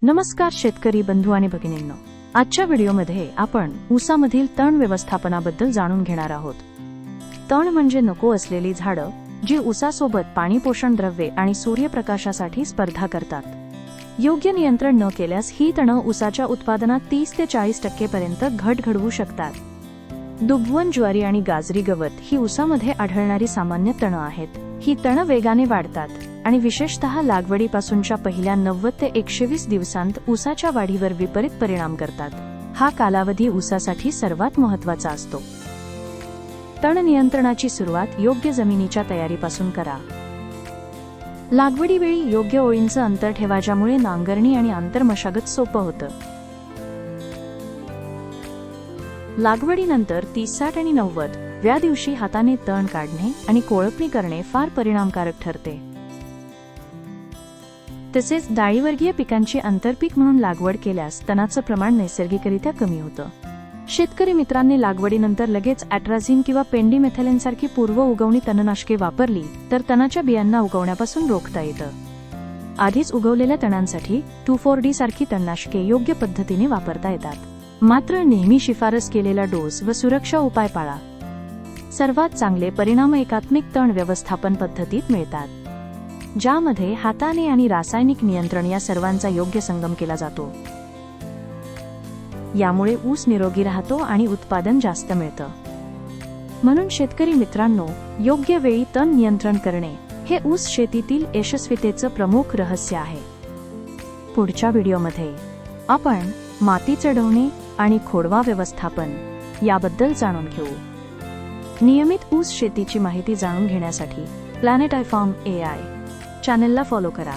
नमस्कार शेतकरी बंधू आणि भगिनींनो, आजच्या व्हिडिओमध्ये आपण ऊसामधील तण व्यवस्थापनाबद्दल जाणून घेणार आहोत. तण म्हणजे नको असलेली झाडं जी ऊसासोबत पाणी, पोषण द्रव्ये आणि सूर्यप्रकाशासाठी स्पर्धा करतात. योग्य नियंत्रण न केल्यास ही तणं ऊसाच्या उत्पादनात 30 ते 40% पर्यंत घट घडवू शकतात. दुबवण, ज्वारी आणि गाजरी गवत ही ऊसामध्ये आढळणारी सामान्य तणं आहेत. ही तणं वेगाने वाढतात आणि विशेषतः लागवडीपासूनच्या पहिल्या 90 ते 120 दिवसांत ऊसाच्या वाढीवर विपरीत परिणाम करतात. हा कालावधी ऊसासाठी सर्वात महत्त्वाचा असतो. तण नियंत्रणाची सुरुवात योग्य जमिनीच्या तयारीपासून करा. लागवडीवेळी योग्य ओळींचं अंतर ठेवा, ज्यामुळे नांगरणी आणि आंतरमशागत सोपं होतं. लागवडीनंतर 30, 60 आणि 90 व्या दिवशी हाताने तण काढणे आणि कोळपणी करणे फार परिणामकारक ठरते. तसेच डाळीवर्गीय पिकांची आंतरपीक म्हणून लागवड केल्यास तणाचं प्रमाण नैसर्गिकरित्या कमी होतं. शेतकरी मित्रांनी लागवडीनंतर लगेच ॲट्राझिन किंवा पेंडिमेथिलिनसारखी पूर्व उगवणी तणनाशके वापरली तर तणाच्या बियांना उगवण्यापासून रोखता येतं. आधीच उगवलेल्या तणांसाठी 2,4-D सारखी तणनाशके योग्य पद्धतीने वापरता येतात. मात्र नेहमी शिफारस केलेला डोस व सुरक्षा उपाय पाळा. सर्वात चांगले परिणाम एकात्मिक तण व्यवस्थापन पद्धतीत मिळतात, ज्यामध्ये हाताने आणि रासायनिक नियंत्रण या सर्वांचा योग्य संगम केला जातो. यामुळे ऊस निरोगी राहतो आणि उत्पादन जास्त मिळतं. म्हणून शेतकरी मित्रांनो, योग्य वेळी तण नियंत्रण करणे हे ऊस शेतीतील यशस्वीतेचं प्रमुख रहस्य आहे. पुढच्या व्हिडिओमध्ये आपण माती चढवणे आणि खोडवा व्यवस्थापन याबद्दल जाणून घेऊ. नियमित ऊस शेतीची माहिती जाणून घेण्यासाठी प्लॅनेट आय फार्म AI चॅनेलला फॉलो करा.